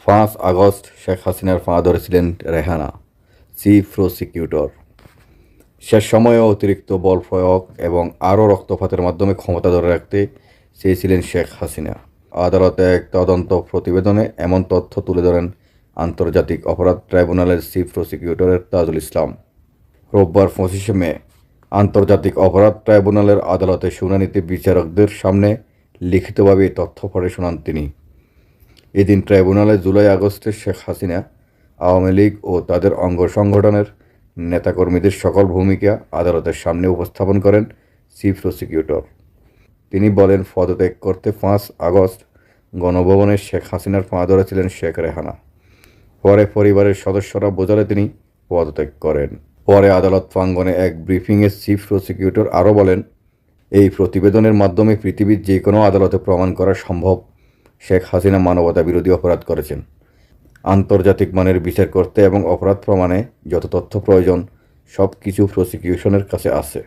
5 August Sheikh হাসিনার ফাঁ ধরেছিলেন Rehana, chief prosecutor. শেষ সময়ে অতিরিক্ত বল প্রয়োগ এবং আরও রক্তপাতের মাধ্যমে ক্ষমতা ধরে রাখতে চেয়েছিলেন শেখ হাসিনা। আদালতে এক তদন্ত প্রতিবেদনে এমন তথ্য তুলে ধরেন আন্তর্জাতিক অপরাধ ট্রাইব্যুনালের চিফ প্রসিকিউটর তাজুল ইসলাম। রোববার 25 মে আন্তর্জাতিক অপরাধ ট্রাইব্যুনালের আদালতে শুনানিতে বিচারকদের সামনে লিখিতভাবে এই তথ্য পড়ে শোনান তিনি। এদিন ট্রাইব্যুনালে জুলাই-আগস্টে শেখ হাসিনা, আওয়ামী লীগ ও তাদের অঙ্গ সংগঠনের নেতাকর্মীদের সকল ভূমিকা আদালতের সামনে উপস্থাপন করেন চিফ প্রসিকিউটর। তিনি বলেন, পদত্যাগ করতে 5 আগস্ট গণভবনে শেখ হাসিনার ফাঁ ধরেছিলেন শেখ রেহানা। পরে পরিবারের সদস্যরা বোঝালে তিনি পদত্যাগ করেন। পরে আদালত প্রাঙ্গণে এক ব্রিফিংয়ে চিফ প্রসিকিউটর আরও বলেন, এই প্রতিবেদনের মাধ্যমে পৃথিবীর যে কোনো আদালতে প্রমাণ করা সম্ভব শেখ হাসিনা মানবতা বিরোধী অপরাধ করেছেন। আন্তর্জাতিক মানের বিচার করতে এবং অপরাধ প্রমাণে যত তথ্য প্রয়োজন সব কিছু প্রসিকিউশনের কাছে আছে।